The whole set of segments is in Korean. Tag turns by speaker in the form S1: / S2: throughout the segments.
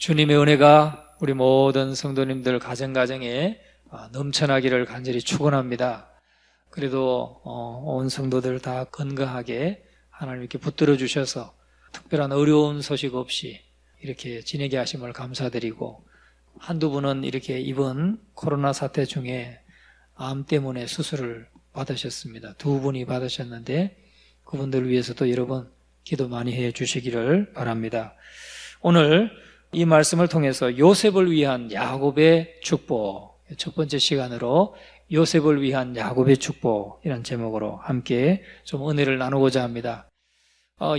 S1: 주님의 은혜가 우리 모든 성도님들 가정가정에 넘쳐나기를 간절히 축원합니다. 그래도 온 성도들 다 건강하게 하나님께 붙들어 주셔서 특별한 어려운 소식 없이 이렇게 지내게 하심을 감사드리고, 한두 분은 이렇게 이번 코로나 사태 중에 암 때문에 수술을 받으셨습니다. 두 분이 받으셨는데 그분들을 위해서도 여러분 기도 많이 해 주시기를 바랍니다. 오늘 이 말씀을 통해서 요셉을 위한 야곱의 축복, 첫 번째 시간으로 요셉을 위한 야곱의 축복이라는 제목으로 함께 좀 은혜를 나누고자 합니다.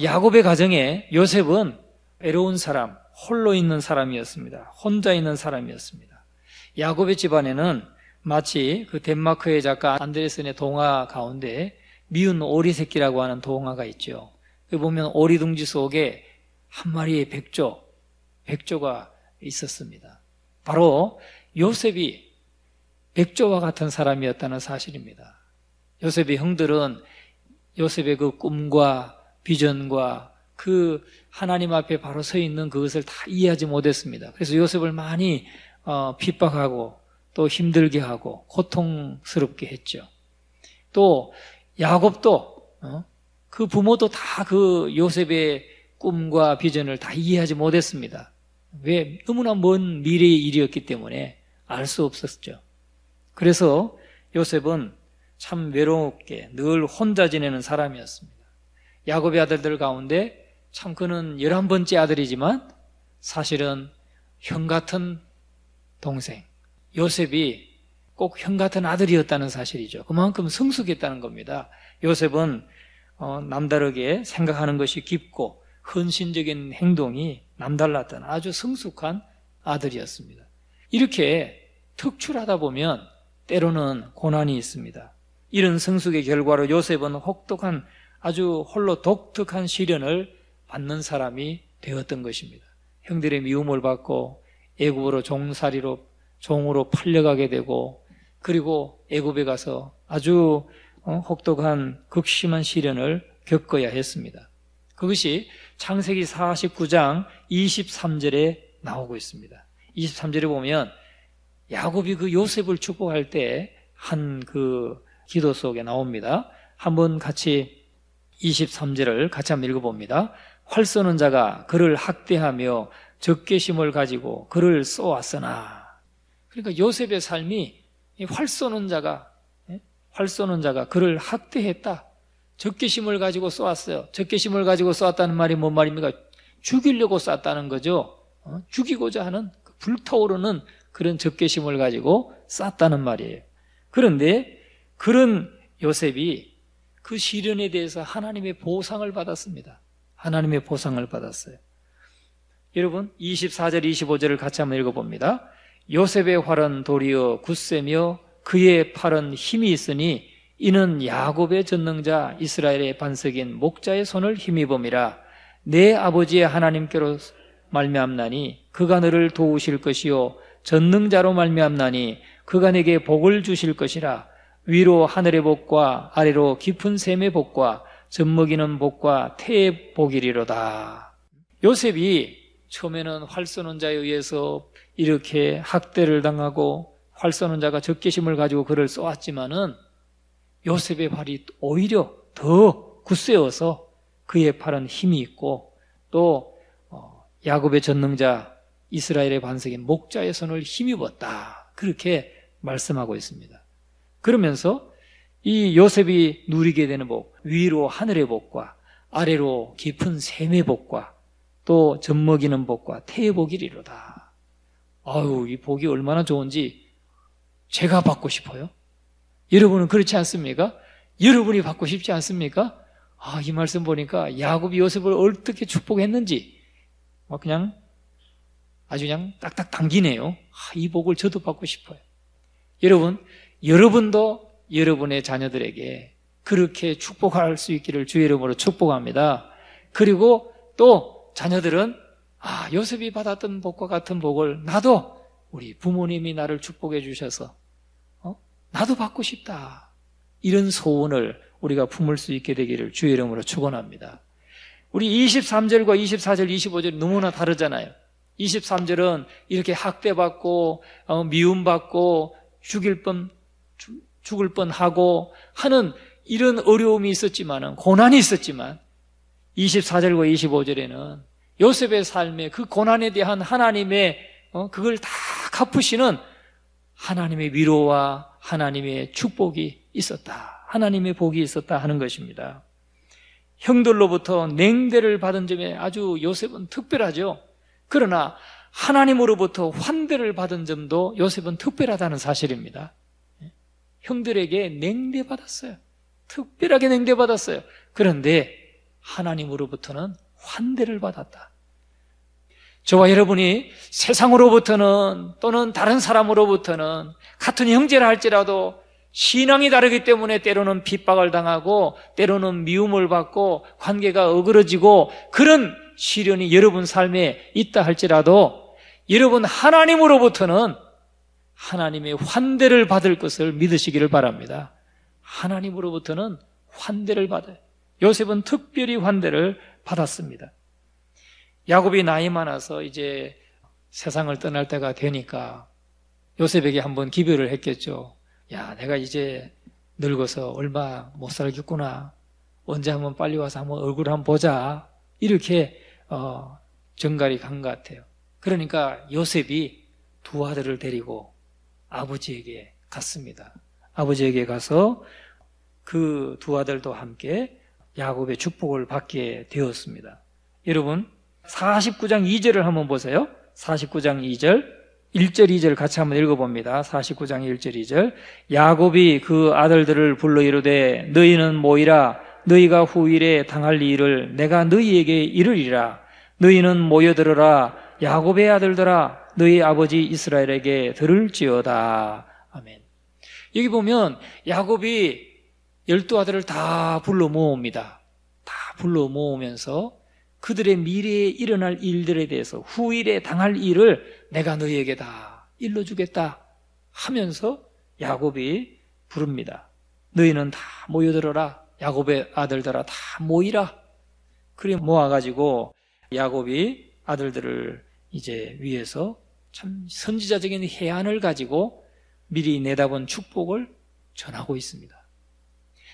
S1: 야곱의 가정에 요셉은 외로운 사람, 홀로 있는 사람이었습니다. 혼자 있는 사람이었습니다. 야곱의 집안에는 마치 그 덴마크의 작가 안데르센의 동화 가운데 미운 오리 새끼라고 하는 동화가 있죠. 그 보면 오리 둥지 속에 한 마리의 백조가 있었습니다. 바로 요셉이 백조와 같은 사람이었다는 사실입니다. 요셉의 형들은 요셉의 그 꿈과 비전과 그 하나님 앞에 바로 서 있는 그것을 다 이해하지 못했습니다. 그래서 요셉을 많이 핍박하고 또 힘들게 하고 고통스럽게 했죠. 또 야곱도 그 부모도 다 그 요셉의 꿈과 비전을 다 이해하지 못했습니다. 왜? 너무나 먼 미래의 일이었기 때문에 알 수 없었죠. 그래서 요셉은 참 외롭게 늘 혼자 지내는 사람이었습니다. 야곱의 아들들 가운데 참 그는 11번째 아들이지만 사실은 형 같은 동생, 요셉이 꼭 형 같은 아들이었다는 사실이죠. 그만큼 성숙했다는 겁니다. 요셉은 남다르게 생각하는 것이 깊고 헌신적인 행동이 남달랐던 아주 성숙한 아들이었습니다. 이렇게 특출하다 보면 때로는 고난이 있습니다. 이런 성숙의 결과로 요셉은 혹독한 아주 홀로 독특한 시련을 받는 사람이 되었던 것입니다. 형들의 미움을 받고 애굽으로 종으로 팔려가게 되고, 그리고 애굽에 가서 아주 혹독한 극심한 시련을 겪어야 했습니다. 그것이 창세기 49장 23절에 나오고 있습니다. 23절에 보면 야곱이 그 요셉을 축복할 때 한 그 기도 속에 나옵니다. 한번 같이 23절을 같이 한번 읽어봅니다. 활 쏘는 자가 그를 학대하며 적개심을 가지고 그를 쏘았으나. 그러니까 요셉의 삶이 활 쏘는 자가 그를 학대했다. 적개심을 가지고 쏘았어요. 적개심을 가지고 쏘았다는 말이 뭔 말입니까? 죽이려고 쐈다는 거죠. 죽이고자 하는 불타오르는 그런 적개심을 가지고 쐈다는 말이에요. 그런데 그런 요셉이 그 시련에 대해서 하나님의 보상을 받았습니다. 하나님의 보상을 받았어요. 여러분 24절 25절을 같이 한번 읽어봅니다. 요셉의 활은 도리어 굳세며 그의 팔은 힘이 있으니 이는 야곱의 전능자 이스라엘의 반석인 목자의 손을 힘입음이라. 내 아버지의 하나님께로 말미암나니 그가 너를 도우실 것이요 전능자로 말미암나니 그가 내게 복을 주실 것이라. 위로 하늘의 복과 아래로 깊은 샘의 복과 젖먹이는 복과 태의 복이리로다. 요셉이 처음에는 활 쏘는 자에 의해서 이렇게 학대를 당하고 활 쏘는 자가 적개심을 가지고 그를 쏘았지만은 요셉의 팔이 오히려 더 굳세어서 그의 팔은 힘이 있고 또 야곱의 전능자 이스라엘의 반석인 목자의 손을 힘입었다. 그렇게 말씀하고 있습니다. 그러면서 이 요셉이 누리게 되는 복, 위로 하늘의 복과 아래로 깊은 샘의 복과 또 젖먹이는 복과 태의 복이리로다. 아유, 이 복이 얼마나 좋은지 제가 받고 싶어요. 여러분은 그렇지 않습니까? 여러분이 받고 싶지 않습니까? 이 말씀 보니까 야곱이 요셉을 어떻게 축복했는지 아주 그냥 딱딱 당기네요. 이 복을 저도 받고 싶어요. 여러분도 여러분의 자녀들에게 그렇게 축복할 수 있기를 주의 이름으로 축복합니다. 그리고 또 자녀들은 요셉이 받았던 복과 같은 복을 나도 우리 부모님이 나를 축복해 주셔서 나도 받고 싶다. 이런 소원을 우리가 품을 수 있게 되기를 주의 이름으로 축원합니다. 우리 23절과 24절, 25절 너무나 다르잖아요. 23절은 이렇게 학대받고 미움받고 죽을 뻔하고 하는 이런 어려움이 있었지만, 고난이 있었지만 24절과 25절에는 요셉의 삶에 그 고난에 대한 하나님의 그걸 다 갚으시는 하나님의 위로와 하나님의 축복이 있었다, 하나님의 복이 있었다 하는 것입니다. 형들로부터 냉대를 받은 점에 아주 요셉은 특별하죠. 그러나 하나님으로부터 환대를 받은 점도 요셉은 특별하다는 사실입니다. 형들에게 냉대받았어요. 특별하게 냉대받았어요. 그런데 하나님으로부터는 환대를 받았다. 저와 여러분이 세상으로부터는 또는 다른 사람으로부터는 같은 형제라 할지라도 신앙이 다르기 때문에 때로는 핍박을 당하고 때로는 미움을 받고 관계가 어그러지고 그런 시련이 여러분 삶에 있다 할지라도 여러분 하나님으로부터는 하나님의 환대를 받을 것을 믿으시기를 바랍니다. 하나님으로부터는 환대를 받아요. 요셉은 특별히 환대를 받았습니다. 야곱이 나이 많아서 이제 세상을 떠날 때가 되니까 요셉에게 한번 기별을 했겠죠. 야, 내가 이제 늙어서 얼마 못 살겠구나. 언제 한번 빨리 와서 한번 얼굴 한번 보자. 이렇게 정갈이 간 것 같아요. 그러니까 요셉이 두 아들을 데리고 아버지에게 갔습니다. 아버지에게 가서 그 두 아들도 함께 야곱의 축복을 받게 되었습니다. 여러분 49장 2절을 한번 보세요. 49장 2절 1절 2절 같이 한번 읽어봅니다. 49장 1절 2절 야곱이 그 아들들을 불러 이르되 너희는 모이라. 너희가 후일에 당할 일을 내가 너희에게 이르리라. 너희는 모여들어라. 야곱의 아들들아 너희 아버지 이스라엘에게 들을지어다. 아멘. 여기 보면 야곱이 12아들을 다 불러 모읍니다. 다 불러 모으면서 그들의 미래에 일어날 일들에 대해서 후일에 당할 일을 내가 너희에게 다 일러주겠다 하면서 야곱이 부릅니다. 너희는 다 모여들어라. 야곱의 아들들아 다 모이라. 그래 모아가지고 야곱이 아들들을 이제 위해서 참 선지자적인 해안을 가지고 미리 내다본 축복을 전하고 있습니다.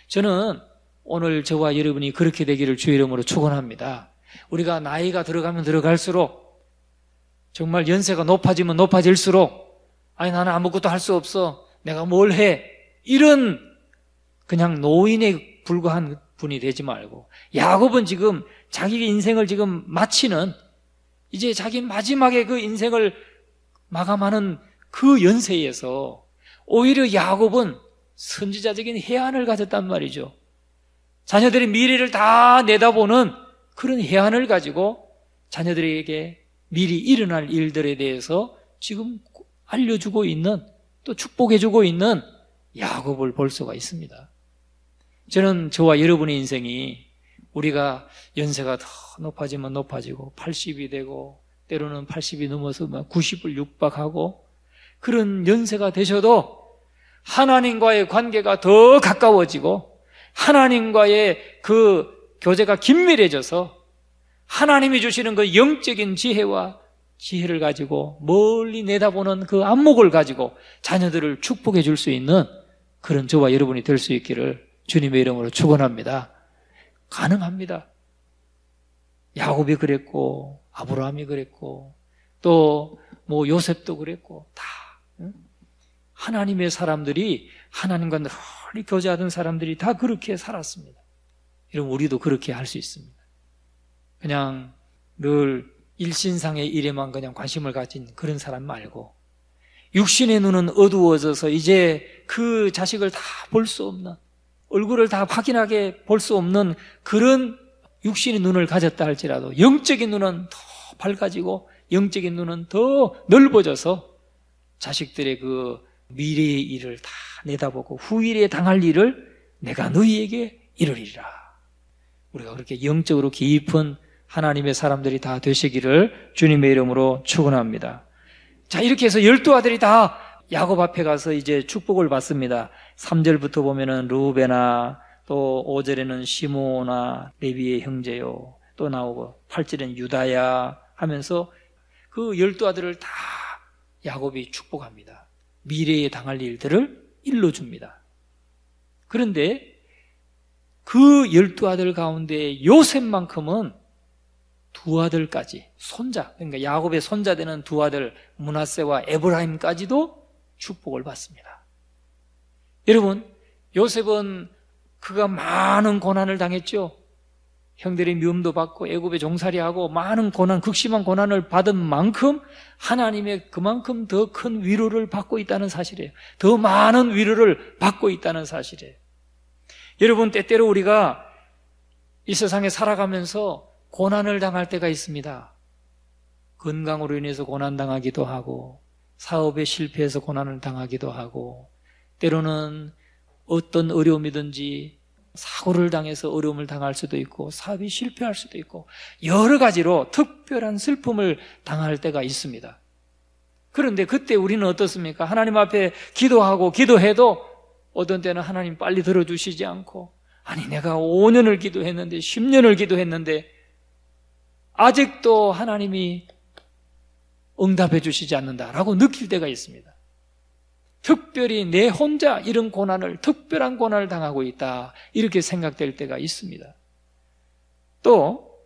S1: 저는 오늘 저와 여러분이 그렇게 되기를 주의 이름으로 축원합니다. 우리가 나이가 들어가면 들어갈수록 정말 연세가 높아지면 높아질수록 아니 나는 아무것도 할 수 없어. 내가 뭘 해. 이런 그냥 노인에 불과한 분이 되지 말고 야곱은 지금 자기 인생을 지금 마치는 이제 자기 마지막에 그 인생을 마감하는 그 연세에서 오히려 야곱은 선지자적인 해안을 가졌단 말이죠. 자녀들의 미래를 다 내다보는 그런 해안을 가지고 자녀들에게 미리 일어날 일들에 대해서 지금 알려주고 있는 또 축복해주고 있는 야곱을 볼 수가 있습니다. 저는 저와 여러분의 인생이 우리가 연세가 더 높아지면 높아지고 80이 되고 때로는 80이 넘어서 90을 육박하고 그런 연세가 되셔도 하나님과의 관계가 더 가까워지고 하나님과의 그 교제가 긴밀해져서 하나님이 주시는 그 영적인 지혜를 가지고 멀리 내다보는 그 안목을 가지고 자녀들을 축복해 줄 수 있는 그런 저와 여러분이 될 수 있기를 주님의 이름으로 축원합니다. 가능합니다. 야곱이 그랬고 아브라함이 그랬고 또 뭐 요셉도 그랬고 다 하나님의 사람들이 하나님과 널리 교제하던 사람들이 다 그렇게 살았습니다. 여러분 우리도 그렇게 할 수 있습니다. 그냥 늘 일신상의 일에만 그냥 관심을 가진 그런 사람 말고 육신의 눈은 어두워져서 이제 그 자식을 다 볼 수 없는 얼굴을 다 확인하게 볼 수 없는 그런 육신의 눈을 가졌다 할지라도 영적인 눈은 더 밝아지고 영적인 눈은 더 넓어져서 자식들의 그 미래의 일을 다 내다보고 후일에 당할 일을 내가 너희에게 이르리라. 우리가 그렇게 영적으로 깊은 하나님의 사람들이 다 되시기를 주님의 이름으로 축원합니다. 자, 이렇게 해서 12아들이 다 야곱 앞에 가서 이제 축복을 받습니다. 3절부터 보면은 루베나 또 5절에는 시므온아 레위의 형제요 또 나오고 8절에는 유다야 하면서 그 12아들을 다 야곱이 축복합니다. 미래에 당할 일들을 일러줍니다. 그런데 그 12아들 가운데 요셉만큼은 두 아들까지, 손자, 그러니까 야곱의 손자 되는 두 아들 므낫세와 에브라임까지도 축복을 받습니다. 여러분, 요셉은 그가 많은 고난을 당했죠. 형들의 미움도 받고 애굽에 종살이하고 많은 고난, 극심한 고난을 받은 만큼 하나님의 그만큼 더 큰 위로를 받고 있다는 사실이에요. 더 많은 위로를 받고 있다는 사실이에요. 여러분, 때때로 우리가 이 세상에 살아가면서 고난을 당할 때가 있습니다. 건강으로 인해서 고난당하기도 하고, 사업에 실패해서 고난을 당하기도 하고, 때로는 어떤 어려움이든지 사고를 당해서 어려움을 당할 수도 있고, 사업이 실패할 수도 있고, 여러 가지로 특별한 슬픔을 당할 때가 있습니다. 그런데 그때 우리는 어떻습니까? 하나님 앞에 기도하고 기도해도 어떤 때는 하나님 빨리 들어주시지 않고, 아니 내가 5년을 기도했는데 10년을 기도했는데 아직도 하나님이 응답해 주시지 않는다라고 느낄 때가 있습니다. 특별히 내 혼자 이런 고난을, 특별한 고난을 당하고 있다, 이렇게 생각될 때가 있습니다. 또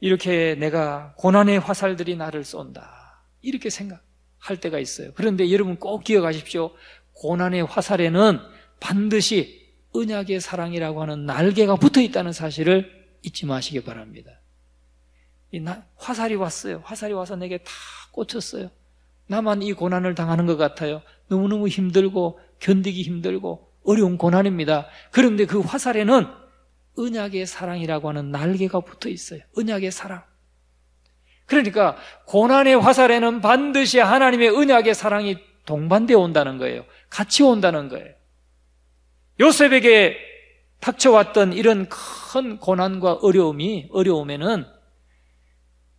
S1: 이렇게 내가 고난의 화살들이 나를 쏜다, 이렇게 생각할 때가 있어요. 그런데 여러분 꼭 기억하십시오. 고난의 화살에는 반드시 언약의 사랑이라고 하는 날개가 붙어 있다는 사실을 잊지 마시기 바랍니다. 화살이 왔어요. 화살이 와서 내게 다 꽂혔어요. 나만 이 고난을 당하는 것 같아요. 너무너무 힘들고 견디기 힘들고 어려운 고난입니다. 그런데 그 화살에는 언약의 사랑이라고 하는 날개가 붙어 있어요. 언약의 사랑. 그러니까 고난의 화살에는 반드시 하나님의 언약의 사랑이 동반되어 온다는 거예요. 같이 온다는 거예요. 요셉에게 닥쳐왔던 이런 큰 고난과 어려움에는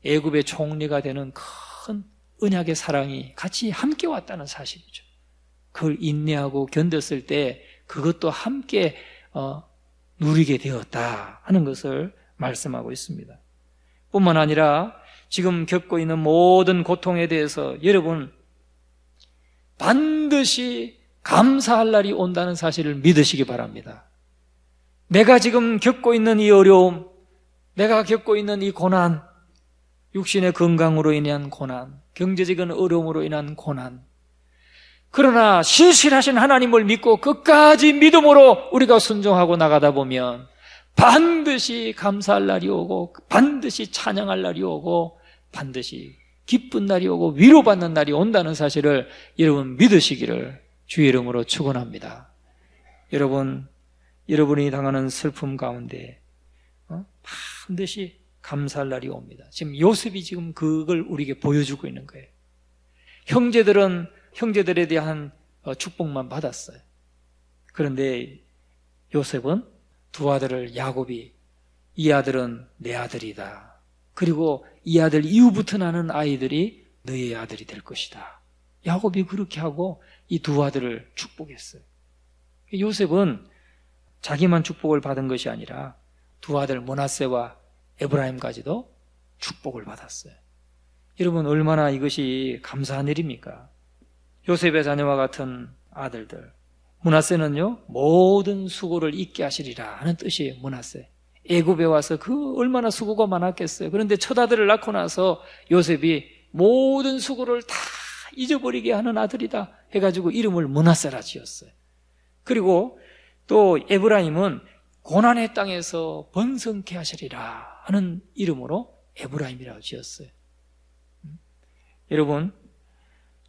S1: 애굽의 총리가 되는 큰 언약의 사랑이 같이 함께 왔다는 사실이죠. 그걸 인내하고 견뎠을 때 그것도 함께 누리게 되었다 하는 것을 말씀하고 있습니다. 뿐만 아니라 지금 겪고 있는 모든 고통에 대해서 여러분 반드시 감사할 날이 온다는 사실을 믿으시기 바랍니다. 내가 지금 겪고 있는 이 어려움, 내가 겪고 있는 이 고난, 육신의 건강으로 인한 고난, 경제적인 어려움으로 인한 고난, 그러나 신실하신 하나님을 믿고 끝까지 믿음으로 우리가 순종하고 나가다 보면 반드시 감사할 날이 오고, 반드시 찬양할 날이 오고, 반드시 기쁜 날이 오고 위로받는 날이 온다는 사실을 여러분 믿으시기를 주의 이름으로 축원합니다. 여러분이 당하는 슬픔 가운데 반드시 감사할 날이 옵니다. 지금 요셉이 지금 그걸 우리에게 보여주고 있는 거예요. 형제들은 형제들에 대한 축복만 받았어요. 그런데 요셉은 두 아들을 야곱이, 이 아들은 내 아들이다, 그리고 이 아들 이후부터 나는 아이들이 너의 아들이 될 것이다, 야곱이 그렇게 하고 이 두 아들을 축복했어요. 요셉은 자기만 축복을 받은 것이 아니라 두 아들 므낫세와 에브라임까지도 축복을 받았어요. 여러분 얼마나 이것이 감사한 일입니까? 요셉의 자녀와 같은 아들들, 므낫세는요 모든 수고를 잊게 하시리라 하는 뜻이에요. 므낫세, 애굽에 와서 그 얼마나 수고가 많았겠어요. 그런데 첫 아들을 낳고 나서 요셉이 모든 수고를 다 잊어버리게 하는 아들이다 해가지고 이름을 므낫세라 지었어요. 그리고 또 에브라임은 고난의 땅에서 번성케 하시리라 하는 이름으로 에브라임이라고 지었어요.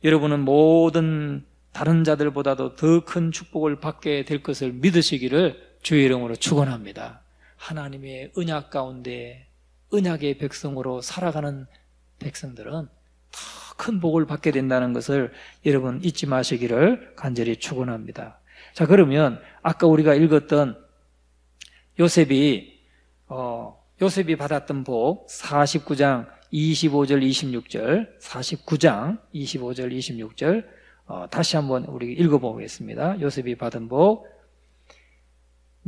S1: 여러분은 모든 다른 자들보다도 더 큰 축복을 받게 될 것을 믿으시기를 주의 이름으로 축원합니다. 하나님의 언약 가운데 언약의 백성으로 살아가는 백성들은 더 큰 복을 받게 된다는 것을 여러분 잊지 마시기를 간절히 축원합니다. 자, 그러면 아까 우리가 읽었던 요셉이 받았던 복 49장 25절 26절 49장 25절 26절 다시 한번 우리 읽어보겠습니다. 요셉이 받은 복,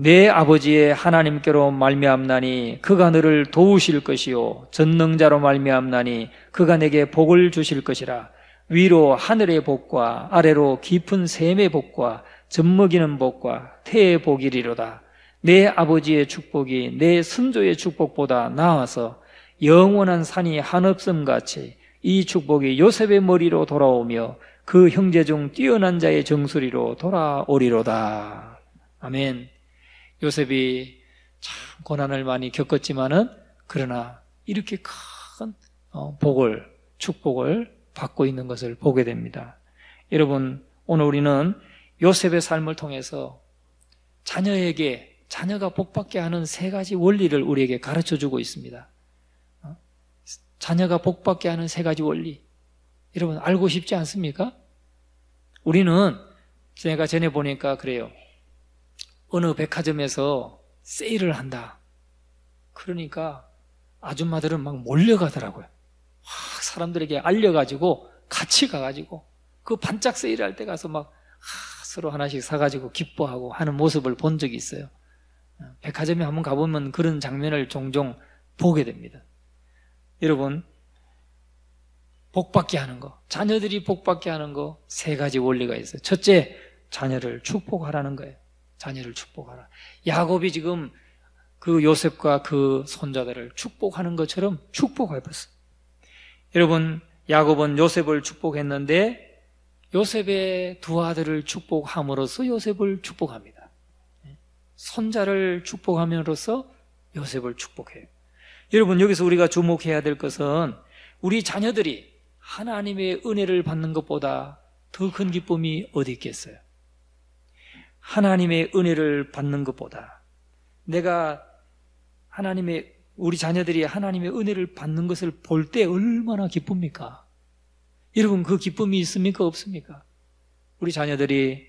S1: 내 아버지의 하나님께로 말미암나니 그가 너를 도우실 것이요 전능자로 말미암나니 그가 내게 복을 주실 것이라. 위로 하늘의 복과 아래로 깊은 샘의 복과 젖먹이는 복과 태의 복이리로다. 내 아버지의 축복이 내 선조의 축복보다 나아서 영원한 산이 한없음같이 이 축복이 요셉의 머리로 돌아오며 그 형제 중 뛰어난 자의 정수리로 돌아오리로다. 아멘. 요셉이 참 고난을 많이 겪었지만은 그러나 이렇게 큰 복을, 축복을 받고 있는 것을 보게 됩니다. 여러분, 오늘 우리는 요셉의 삶을 통해서 자녀가 복받게 하는 세 가지 원리를 우리에게 가르쳐 주고 있습니다. 자녀가 복받게 하는 세 가지 원리. 여러분, 알고 싶지 않습니까? 우리는 제가 전에 보니까 그래요. 어느 백화점에서 세일을 한다. 그러니까 아줌마들은 막 몰려가더라고요. 사람들에게 알려가지고 같이 가가지고 그 반짝 세일할 때 가서 막 서로 하나씩 사가지고 기뻐하고 하는 모습을 본 적이 있어요. 백화점에 한번 가보면 그런 장면을 종종 보게 됩니다. 여러분, 복받게 하는 거, 자녀들이 복받게 하는 거 세 가지 원리가 있어요. 첫째, 자녀를 축복하라는 거예요. 자녀를 축복하라. 야곱이 지금 그 요셉과 그 손자들을 축복하는 것처럼 축복해봤어요. 여러분, 야곱은 요셉을 축복했는데 요셉의 두 아들을 축복함으로써 요셉을 축복합니다. 손자를 축복함으로써 요셉을 축복해요. 여러분, 여기서 우리가 주목해야 될 것은 우리 자녀들이 하나님의 은혜를 받는 것보다 더 큰 기쁨이 어디 있겠어요? 하나님의 은혜를 받는 것보다 우리 자녀들이 하나님의 은혜를 받는 것을 볼 때 얼마나 기쁩니까? 여러분, 그 기쁨이 있습니까? 없습니까? 우리 자녀들이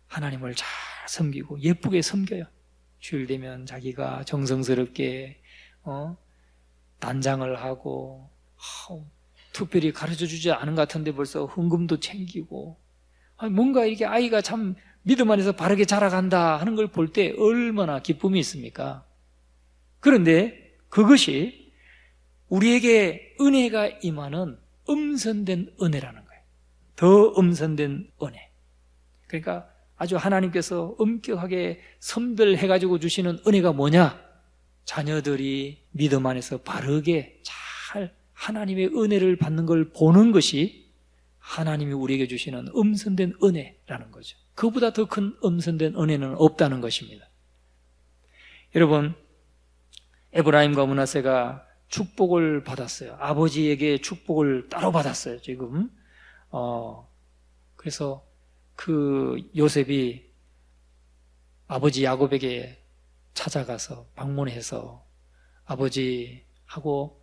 S1: 하나님을 잘 섬기고 예쁘게 섬겨요. 주일 되면 자기가 정성스럽게 단장을 하고 특별히 가르쳐주지 않은 것 같은데 벌써 헌금도 챙기고 뭔가 이렇게 아이가 참 믿음 안에서 바르게 자라간다 하는 걸 볼 때 얼마나 기쁨이 있습니까? 그런데 그것이 우리에게 은혜가 임하는 엄선된 은혜라는 거예요. 더 엄선된 은혜. 그러니까 아주 하나님께서 엄격하게 선별해가지고 주시는 은혜가 뭐냐? 자녀들이 믿음 안에서 바르게 잘 하나님의 은혜를 받는 걸 보는 것이 하나님이 우리에게 주시는 엄선된 은혜라는 거죠. 그보다 더 큰 엄선된 은혜는 없다는 것입니다. 여러분, 에브라임과 므낫세가 축복을 받았어요. 아버지에게 축복을 따로 받았어요, 지금. 그래서 그 요셉이 아버지 야곱에게 찾아가서 방문해서 아버지하고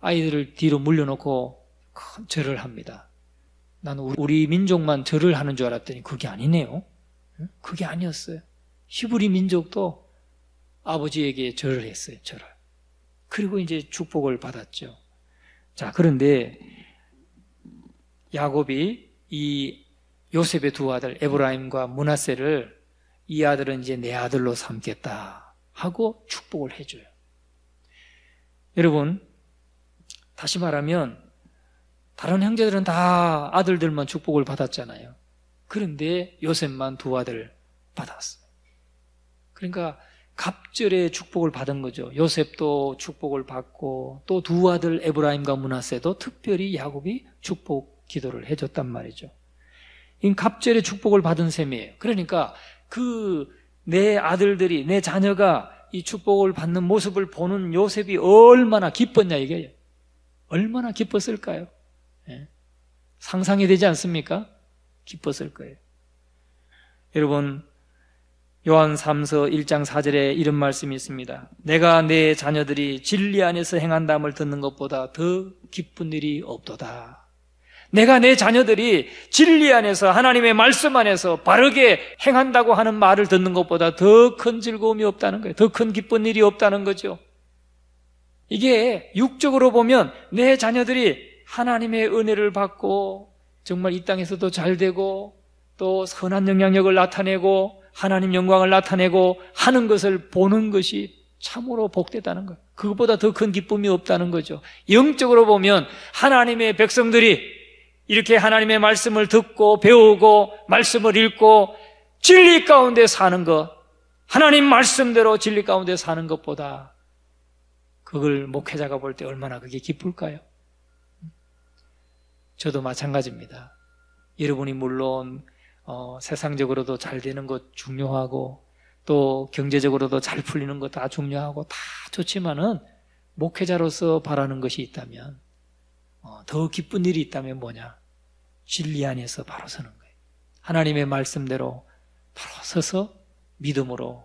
S1: 아이들을 뒤로 물려놓고 큰 절을 합니다. 나는 우리 민족만 절을 하는 줄 알았더니 그게 아니네요. 그게 아니었어요. 히브리 민족도 아버지에게 절을 했어요. 절을. 그리고 이제 축복을 받았죠. 자, 그런데 야곱이 이 요셉의 두 아들 에브라임과 므낫세를 이 아들은 이제 내 아들로 삼겠다 하고 축복을 해줘요. 여러분, 다시 말하면 다른 형제들은 다 아들들만 축복을 받았잖아요. 그런데 요셉만 두 아들 받았어요. 그러니까 갑절의 축복을 받은 거죠. 요셉도 축복을 받고 또 두 아들 에브라임과 므낫세도 특별히 야곱이 축복 기도를 해줬단 말이죠. 이 갑절의 축복을 받은 셈이에요. 그러니까 내 아들들이, 내 자녀가 이 축복을 받는 모습을 보는 요셉이 얼마나 기뻤냐 이게요. 얼마나 기뻤을까요? 상상이 되지 않습니까? 기뻤을 거예요. 여러분, 요한 3서 1장 4절에 이런 말씀이 있습니다. 내가 내 자녀들이 진리 안에서 행한담을 듣는 것보다 더 기쁜 일이 없도다. 내가 내 자녀들이 진리 안에서 하나님의 말씀 안에서 바르게 행한다고 하는 말을 듣는 것보다 더 큰 즐거움이 없다는 거예요. 더 큰 기쁜 일이 없다는 거죠. 이게 육적으로 보면 내 자녀들이 하나님의 은혜를 받고 정말 이 땅에서도 잘 되고 또 선한 영향력을 나타내고 하나님 영광을 나타내고 하는 것을 보는 것이 참으로 복되다는 거예요. 그것보다 더 큰 기쁨이 없다는 거죠. 영적으로 보면 하나님의 백성들이 이렇게 하나님의 말씀을 듣고 배우고 말씀을 읽고 진리 가운데 사는 것, 하나님 말씀대로 진리 가운데 사는 것보다 그걸 목회자가 볼 때 얼마나 그게 기쁠까요? 저도 마찬가지입니다. 여러분이 물론 세상적으로도 잘 되는 것 중요하고 또 경제적으로도 잘 풀리는 것 다 중요하고 다 좋지만은 목회자로서 바라는 것이 있다면 더 기쁜 일이 있다면 뭐냐? 진리 안에서 바로 서는 거예요. 하나님의 말씀대로 바로 서서 믿음으로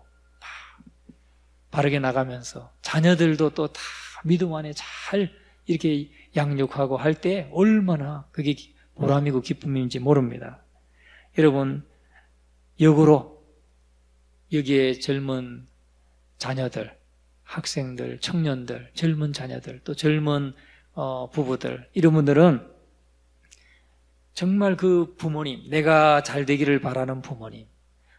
S1: 바르게 나가면서 자녀들도 또 다 믿음 안에 잘 이렇게 양육하고 할 때 얼마나 그게 보람이고 기쁨인지 모릅니다. 여러분, 역으로 여기에 젊은 자녀들, 학생들, 청년들, 젊은 자녀들, 또 젊은 부부들, 이런 분들은 정말 그 부모님, 내가 잘 되기를 바라는 부모님,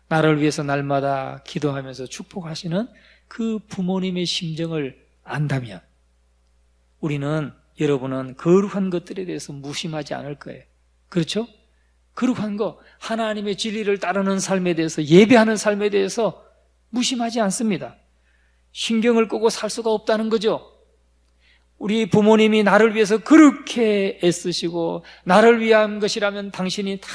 S1: 나를 위해서 날마다 기도하면서 축복하시는 그 부모님의 심정을 안다면 우리는, 여러분은 거룩한 것들에 대해서 무심하지 않을 거예요. 그렇죠? 거룩한 거, 하나님의 진리를 따르는 삶에 대해서, 예배하는 삶에 대해서 무심하지 않습니다. 신경을 끄고 살 수가 없다는 거죠. 우리 부모님이 나를 위해서 그렇게 애쓰시고 나를 위한 것이라면 당신이 다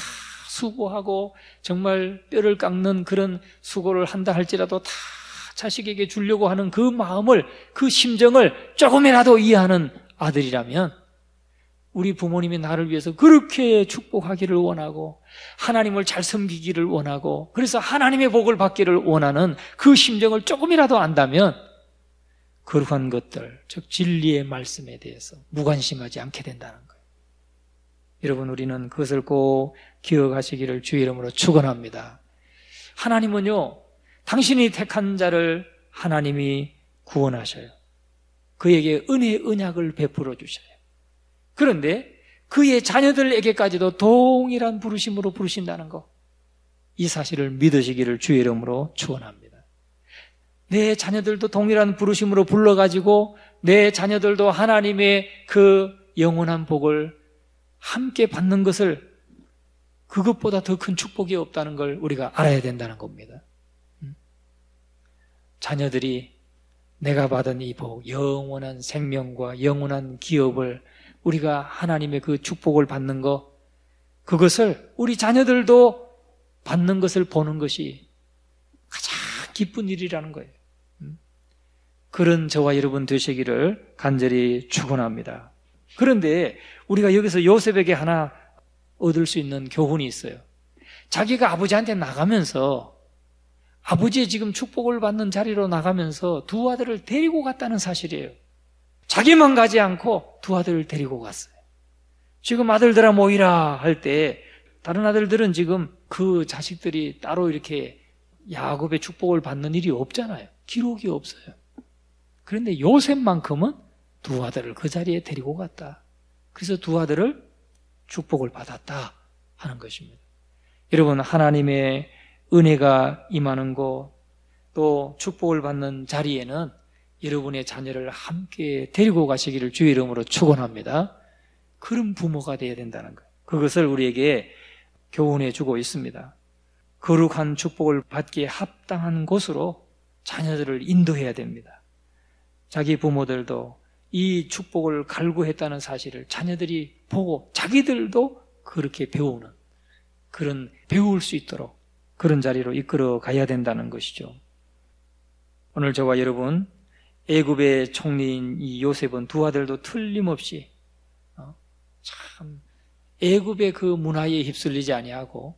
S1: 수고하고 정말 뼈를 깎는 그런 수고를 한다 할지라도 다 자식에게 주려고 하는 그 마음을, 그 심정을 조금이라도 이해하는 아들이라면 우리 부모님이 나를 위해서 그렇게 축복하기를 원하고 하나님을 잘 섬기기를 원하고 그래서 하나님의 복을 받기를 원하는 그 심정을 조금이라도 안다면 거룩한 것들, 즉 진리의 말씀에 대해서 무관심하지 않게 된다는 거예요. 여러분, 우리는 그것을 꼭 기억하시기를 주의 이름으로 축원합니다. 하나님은요, 당신이 택한 자를 하나님이 구원하셔요. 그에게 은혜의 언약을 베풀어 주셔요. 그런데 그의 자녀들에게까지도 동일한 부르심으로 부르신다는 것, 이 사실을 믿으시기를 주의 이름으로 축원합니다. 내 자녀들도 동일한 부르심으로 불러가지고 내 자녀들도 하나님의 그 영원한 복을 함께 받는 것을, 그것보다 더 큰 축복이 없다는 걸 우리가 알아야 된다는 겁니다. 자녀들이 내가 받은 이 복, 영원한 생명과 영원한 기업을, 우리가 하나님의 그 축복을 받는 것, 그것을 우리 자녀들도 받는 것을 보는 것이 가장 기쁜 일이라는 거예요. 그런 저와 여러분 되시기를 간절히 축원합니다. 그런데 우리가 여기서 요셉에게 하나 얻을 수 있는 교훈이 있어요. 자기가 아버지한테 나가면서, 아버지의 지금 축복을 받는 자리로 나가면서 두 아들을 데리고 갔다는 사실이에요. 자기만 가지 않고 두 아들을 데리고 갔어요. 지금 아들들아 모이라 할 때 다른 아들들은 지금 그 자식들이 따로 이렇게 야곱의 축복을 받는 일이 없잖아요. 기록이 없어요. 그런데 요셉만큼은 두 아들을 그 자리에 데리고 갔다. 그래서 두 아들을 축복을 받았다 하는 것입니다. 여러분, 하나님의 은혜가 임하는 곳, 또 축복을 받는 자리에는 여러분의 자녀를 함께 데리고 가시기를 주의 이름으로 축원합니다. 그런 부모가 되어야 된다는 거예요. 그것을 우리에게 교훈해 주고 있습니다. 거룩한 축복을 받기에 합당한 곳으로 자녀들을 인도해야 됩니다. 자기 부모들도 이 축복을 갈구했다는 사실을 자녀들이 보고 자기들도 그렇게 배우는, 그런 배울 수 있도록 그런 자리로 이끌어 가야 된다는 것이죠. 오늘 저와 여러분, 애굽의 총리인 이 요셉은 두 아들도 틀림없이 참 애굽의 그 문화에 휩쓸리지 아니하고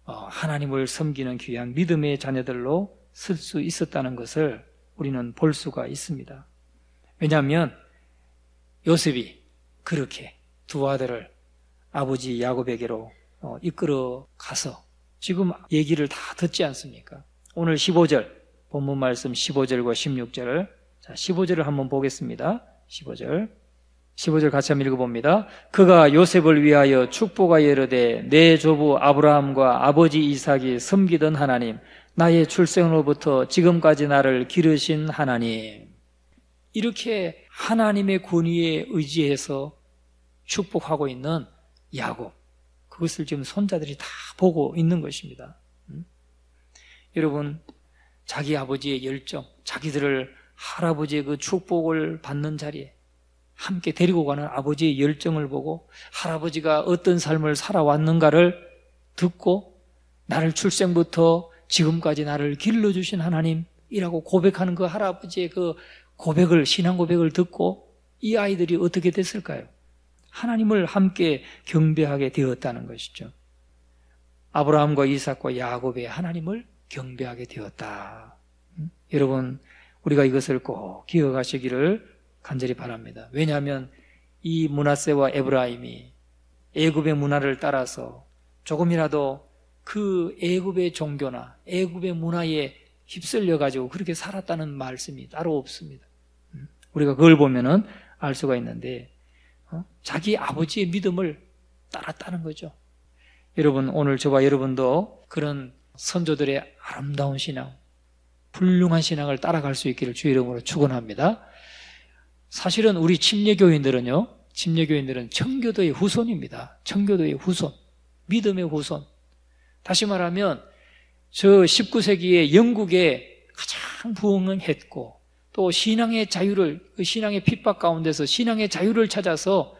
S1: 하나님을 섬기는 귀한 믿음의 자녀들로 쓸 수 있었다는 것을 우리는 볼 수가 있습니다. 왜냐하면 요셉이 그렇게 두 아들을 아버지 야곱에게로 이끌어 가서 지금 얘기를 다 듣지 않습니까? 오늘 15절, 본문 말씀 15절과 16절을, 자, 15절을 한번 보겠습니다. 15절 같이 한번 읽어봅니다. 그가 요셉을 위하여 축복하여 이르되 내 조부 아브라함과 아버지 이삭이 섬기던 하나님 나의 출생으로부터 지금까지 나를 기르신 하나님. 이렇게 하나님의 권위에 의지해서 축복하고 있는 야곱. 그것을 지금 손자들이 다 보고 있는 것입니다. 여러분, 자기 아버지의 열정, 자기들을 할아버지의 그 축복을 받는 자리에 함께 데리고 가는 아버지의 열정을 보고 할아버지가 어떤 삶을 살아왔는가를 듣고 나를 출생부터 지금까지 나를 길러주신 하나님이라고 고백하는 그 할아버지의 그 고백을, 신앙 고백을 듣고 이 아이들이 어떻게 됐을까요? 하나님을 함께 경배하게 되었다는 것이죠. 아브라함과 이삭과 야곱의 하나님을 경배하게 되었다. 여러분, 우리가 이것을 꼭 기억하시기를 간절히 바랍니다. 왜냐하면 이 므낫세와 에브라임이 애굽의 문화를 따라서 조금이라도 그 애굽의 종교나 애굽의 문화에 휩쓸려 가지고 그렇게 살았다는 말씀이 따로 없습니다. 우리가 그걸 보면은 알 수가 있는데 자기 아버지의 믿음을 따랐다는 거죠. 여러분, 오늘 저와 여러분도 그런 선조들의 아름다운 신앙, 훌륭한 신앙을 따라갈 수 있기를 주의 이름으로 축원합니다. 사실은 우리 침례교인들은 청교도의 후손입니다. 청교도의 후손, 믿음의 후손. 다시 말하면 저 19세기에 영국에 가장 부흥했고 또 신앙의 자유를, 그 신앙의 핍박 가운데서 신앙의 자유를 찾아서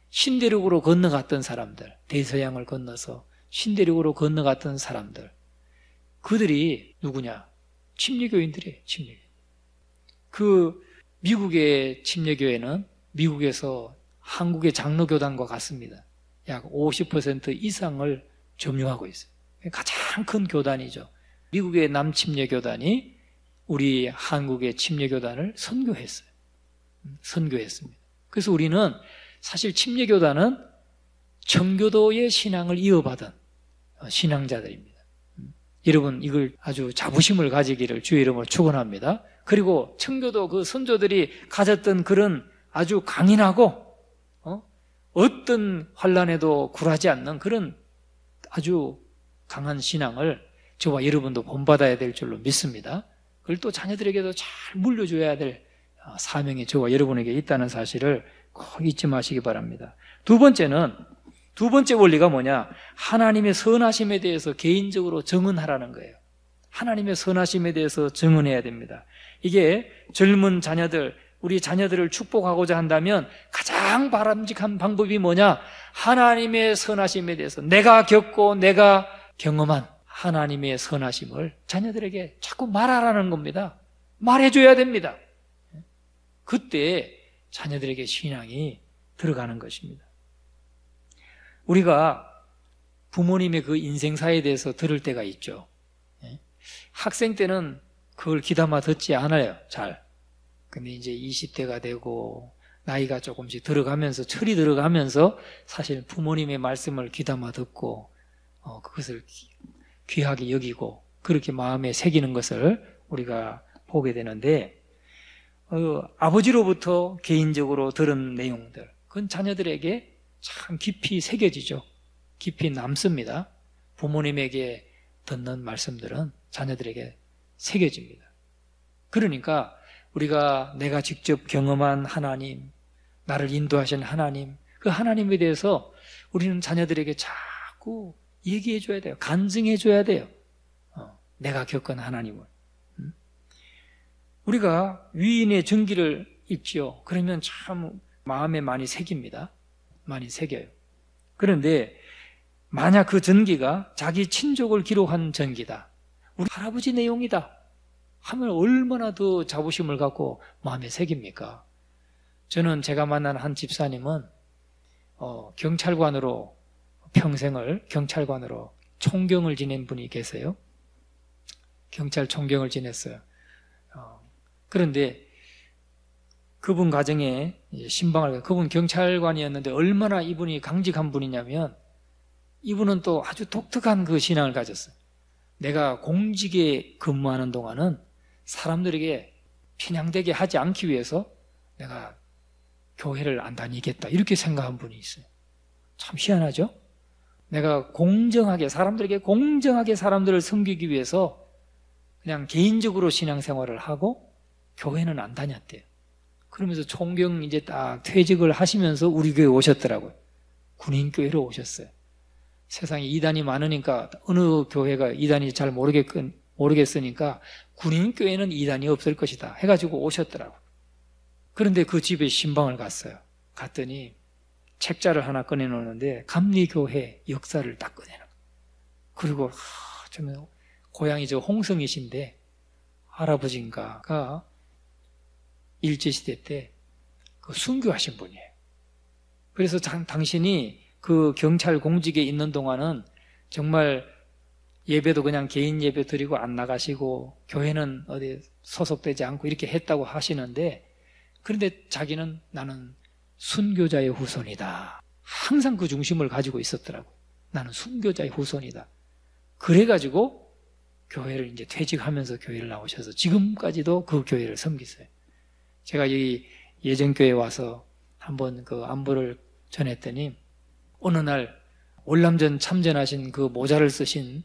S1: 신대륙으로 건너갔던 사람들, 대서양을 건너서 신대륙으로 건너갔던 사람들, 그들이 누구냐? 침례교인들이에요. 침례교인. 그 미국의 침례교회는 미국에서 한국의 장로교단과 같습니다. 약 50% 이상을 점유하고 있어요. 가장 큰 교단이죠. 미국의 남침례교단이 우리 한국의 침례교단을 선교했어요. 선교했습니다. 그래서 우리는 사실 침례교단은 청교도의 신앙을 이어받은 신앙자들입니다. 여러분, 이걸 아주 자부심을 가지기를 주의 이름으로 축원합니다. 그리고 청교도 그 선조들이 가졌던 그런 아주 강인하고 어떤 환난에도 굴하지 않는 그런 아주 강한 신앙을 저와 여러분도 본받아야 될 줄로 믿습니다. 그걸 또 자녀들에게도 잘 물려줘야 될 사명이 저와 여러분에게 있다는 사실을 꼭 잊지 마시기 바랍니다. 두 번째 원리가 뭐냐? 하나님의 선하심에 대해서 개인적으로 증언하라는 거예요. 하나님의 선하심에 대해서 증언해야 됩니다. 이게 젊은 자녀들, 우리 자녀들을 축복하고자 한다면 가장 바람직한 방법이 뭐냐? 하나님의 선하심에 대해서 내가 겪고 내가 경험한 하나님의 선하심을 자녀들에게 자꾸 말하라는 겁니다. 말해줘야 됩니다. 그때 자녀들에게 신앙이 들어가는 것입니다. 우리가 부모님의 그 인생사에 대해서 들을 때가 있죠. 학생 때는 그걸 귀담아 듣지 않아요, 잘. 근데 이제 20대가 되고 나이가 조금씩 들어가면서, 철이 들어가면서 사실 부모님의 말씀을 귀담아 듣고 그것을 귀하게 여기고 그렇게 마음에 새기는 것을 우리가 보게 되는데, 아버지로부터 개인적으로 들은 내용들, 그건 자녀들에게 참 깊이 새겨지죠. 깊이 남습니다. 부모님에게 듣는 말씀들은 자녀들에게 새겨집니다. 그러니까 우리가 내가 직접 경험한 하나님, 나를 인도하신 하나님, 그 하나님에 대해서 우리는 자녀들에게 자꾸 얘기해 줘야 돼요. 간증해 줘야 돼요. 내가 겪은 하나님을. 우리가 위인의 전기를 읽지요. 그러면 참 마음에 많이 새깁니다. 많이 새겨요. 그런데 만약 그 전기가 자기 친족을 기록한 전기다, 우리 할아버지 내용이다 하면 얼마나 더 자부심을 갖고 마음에 새깁니까? 저는 제가 만난 한 집사님은 경찰관으로 평생을 경찰관으로 총경을 지낸 분이 계세요. 경찰 총경을 지냈어요. 그런데 그분 가정에 신방을, 그분 경찰관이었는데 얼마나 이분이 강직한 분이냐면, 이분은 또 아주 독특한 그 신앙을 가졌어요. 내가 공직에 근무하는 동안은 사람들에게 편향되게 하지 않기 위해서 내가 교회를 안 다니겠다, 이렇게 생각한 분이 있어요. 참 희한하죠? 내가 공정하게, 사람들에게 공정하게 사람들을 섬기기 위해서 그냥 개인적으로 신앙생활을 하고 교회는 안 다녔대요. 그러면서 총경 이제 딱 퇴직을 하시면서 우리 교회 오셨더라고요. 군인교회로 오셨어요. 세상에 이단이 많으니까 어느 교회가 이단인지 잘 모르겠으니까 군인교회는 이단이 없을 것이다 해가지고 오셨더라고요. 그런데 그 집에 신방을 갔어요. 갔더니 책자를 하나 꺼내놓는데 감리교회 역사를 딱 꺼내는 거예요. 그리고 좀 고향이 저 홍성이신데 할아버지인가가 일제시대 때 그 순교하신 분이에요. 그래서 당신이 그 경찰 공직에 있는 동안은 정말 예배도 그냥 개인 예배 드리고 안 나가시고 교회는 어디 소속되지 않고 이렇게 했다고 하시는데, 그런데 자기는 나는 순교자의 후손이다. 항상 그 중심을 가지고 있었더라고요. 나는 순교자의 후손이다. 그래가지고 교회를 이제 퇴직하면서 교회를 나오셔서 지금까지도 그 교회를 섬기세요. 제가 이 예전교회에 와서 한번 그 안부를 전했더니 어느 날 월남전 참전하신 그 모자를 쓰신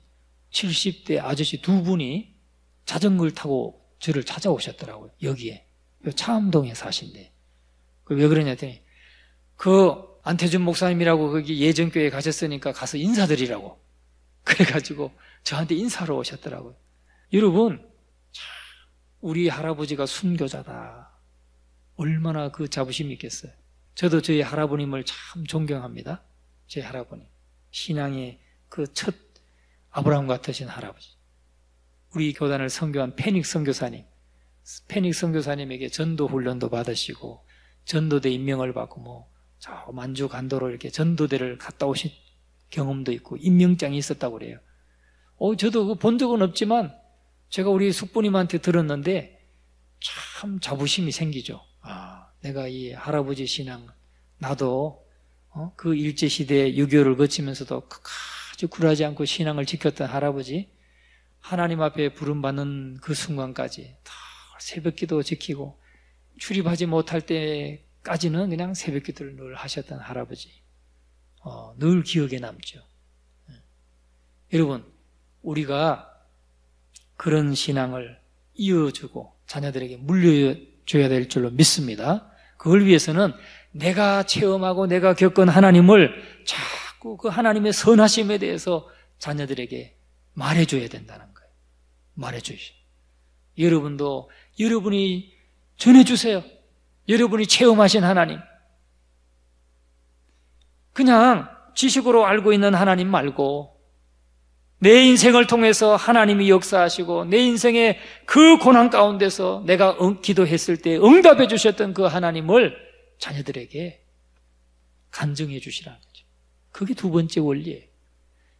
S1: 70대 아저씨 두 분이 자전거를 타고 저를 찾아오셨더라고요. 여기에 차암동에 사신대. 왜 그러냐 했더니 그 안태준 목사님이라고 거기 예전교회에 가셨으니까 가서 인사드리라고 그래가지고 저한테 인사로 오셨더라고요. 여러분, 우리 할아버지가 순교자다. 얼마나 그 자부심이 있겠어요. 저도 저희 할아버님을 참 존경합니다. 제 할아버님, 신앙의 그 첫 아브라함 같으신 할아버지. 우리 교단을 선교한 페닉 선교사님, 페닉 선교사님에게 전도 훈련도 받으시고 전도대 임명을 받고 저 만주 간도로 이렇게 전도대를 갔다 오신 경험도 있고 임명장이 있었다고 그래요. 저도 본 적은 없지만 제가 우리 숙부님한테 들었는데 참 자부심이 생기죠. 내가 이 할아버지 신앙, 나도 그 일제시대 6.25를 거치면서도 아주 굴하지 않고 신앙을 지켰던 할아버지, 하나님 앞에 부름받는 그 순간까지 다 새벽기도 지키고 출입하지 못할 때까지는 그냥 새벽기도를 늘 하셨던 할아버지, 늘 기억에 남죠. 여러분, 우리가 그런 신앙을 이어주고 자녀들에게 물려줘야 될 줄로 믿습니다. 그걸 위해서는 내가 체험하고 내가 겪은 하나님을 자꾸 그 하나님의 선하심에 대해서 자녀들에게 말해줘야 된다는 거예요. 말해주시오. 여러분도 여러분이 전해주세요. 여러분이 체험하신 하나님. 그냥 지식으로 알고 있는 하나님 말고 내 인생을 통해서 하나님이 역사하시고 내 인생의 그 고난 가운데서 내가 기도했을 때 응답해 주셨던 그 하나님을 자녀들에게 간증해 주시라는 거죠. 그게 두 번째 원리예요.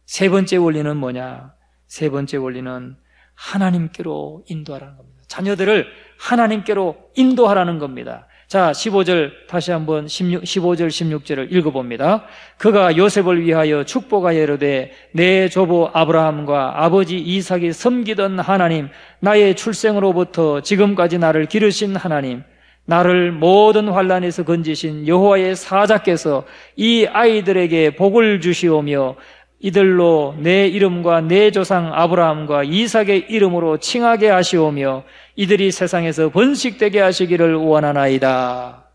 S1: 세 번째 원리는 뭐냐? 세 번째 원리는 하나님께로 인도하라는 겁니다. 자녀들을 하나님께로 인도하라는 겁니다. 자, 15절 다시 한번 15절 16절을 읽어봅니다. 그가 요셉을 위하여 축복하여 이르되 내 조부 아브라함과 아버지 이삭이 섬기던 하나님, 나의 출생으로부터 지금까지 나를 기르신 하나님, 나를 모든 환난에서 건지신 여호와의 사자께서 이 아이들에게 복을 주시오며 이들로 내 이름과 내 조상 아브라함과 이삭의 이름으로 칭하게 하시오며 이들이 세상에서 번식되게 하시기를 원하나이다.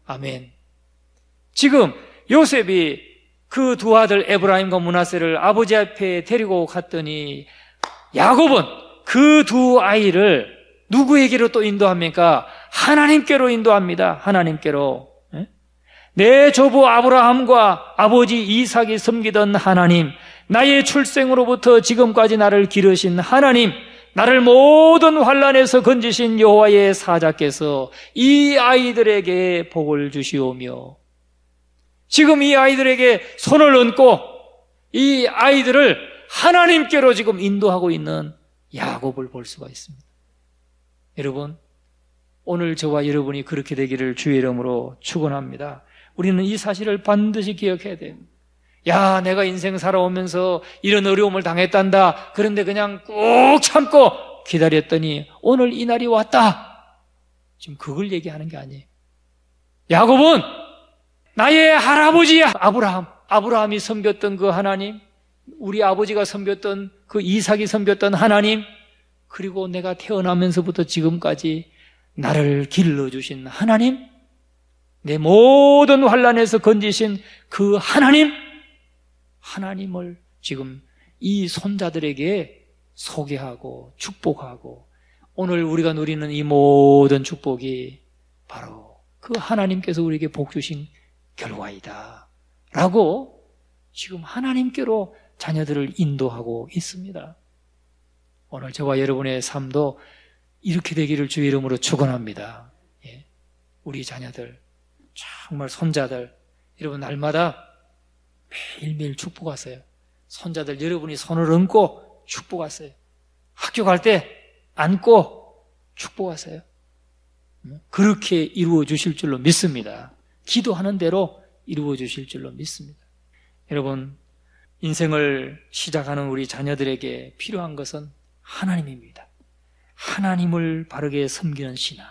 S1: 아멘. 지금 요셉이 그 두 아들 에브라임과 므낫세를 아버지 앞에 데리고 갔더니 야곱은 그 두 아이를 누구에게로 또 인도합니까? 하나님께로 인도합니다. 하나님께로. 내 조부 아브라함과 아버지 이삭이 섬기던 하나님, 나의 출생으로부터 지금까지 나를 기르신 하나님, 나를 모든 환난에서 건지신 여호와의 사자께서 이 아이들에게 복을 주시오며, 지금 이 아이들에게 손을 얹고 이 아이들을 하나님께로 지금 인도하고 있는 야곱을 볼 수가 있습니다. 여러분, 오늘 저와 여러분이 그렇게 되기를 주의 이름으로 축원합니다. 우리는 이 사실을 반드시 기억해야 돼요. 야, 내가 인생 살아오면서 이런 어려움을 당했단다. 그런데 그냥 꾹 참고 기다렸더니 오늘 이 날이 왔다. 지금 그걸 얘기하는 게 아니에요. 야곱은 나의 할아버지 아브라함이 섬겼던 그 하나님, 우리 아버지가 섬겼던 그 이삭이 섬겼던 하나님, 그리고 내가 태어나면서부터 지금까지 나를 길러주신 하나님, 내 모든 환난에서 건지신 그 하나님을 지금 이 손자들에게 소개하고 축복하고, 오늘 우리가 누리는 이 모든 축복이 바로 그 하나님께서 우리에게 복 주신 결과이다 라고 지금 하나님께로 자녀들을 인도하고 있습니다. 오늘 저와 여러분의 삶도 이렇게 되기를 주의 이름으로 축원합니다. 예. 우리 자녀들, 정말 손자들, 여러분 날마다 매일매일 축복하세요. 손자들 여러분이 손을 얹고 축복하세요. 학교 갈 때 안고 축복하세요. 그렇게 이루어 주실 줄로 믿습니다. 기도하는 대로 이루어 주실 줄로 믿습니다. 여러분, 인생을 시작하는 우리 자녀들에게 필요한 것은 하나님입니다. 하나님을 바르게 섬기는 신앙,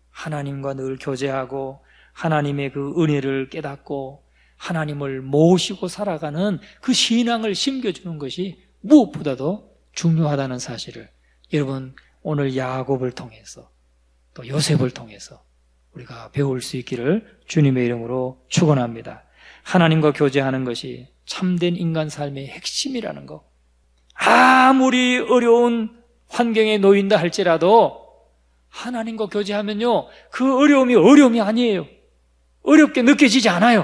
S1: 하나님과 늘 교제하고 하나님의 그 은혜를 깨닫고 하나님을 모시고 살아가는 그 신앙을 심겨주는 것이 무엇보다도 중요하다는 사실을 여러분 오늘 야곱을 통해서 또 요셉을 통해서 우리가 배울 수 있기를 주님의 이름으로 축원합니다. 하나님과 교제하는 것이 참된 인간 삶의 핵심이라는 것. 아무리 어려운 환경에 놓인다 할지라도 하나님과 교제하면요, 그 어려움이 아니에요. 어렵게 느껴지지 않아요.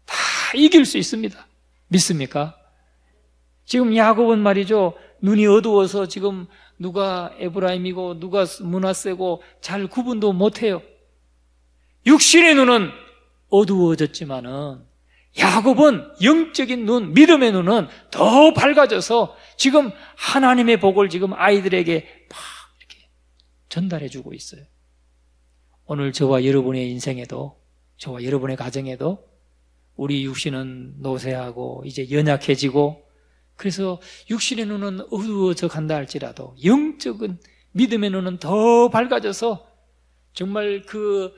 S1: 다 이길 수 있습니다. 믿습니까? 지금 야곱은 말이죠, 눈이 어두워서 지금 누가 에브라임이고 누가 므낫세고 잘 구분도 못해요. 육신의 눈은 어두워졌지만은 야곱은 영적인 눈, 믿음의 눈은 더 밝아져서 지금 하나님의 복을 지금 아이들에게 막 이렇게 전달해주고 있어요. 오늘 저와 여러분의 인생에도, 저와 여러분의 가정에도 우리 육신은 노쇠하고 이제 연약해지고, 그래서 육신의 눈은 어두워져 간다 할지라도 영적인 믿음의 눈은 더 밝아져서 정말 그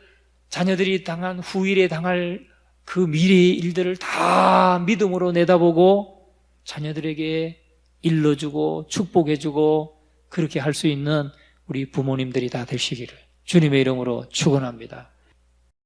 S1: 자녀들이 당한 후일에 당할 그 미래의 일들을 다 믿음으로 내다보고 자녀들에게 일러주고 축복해주고 그렇게 할 수 있는 우리 부모님들이 다 되시기를 주님의 이름으로 축원합니다.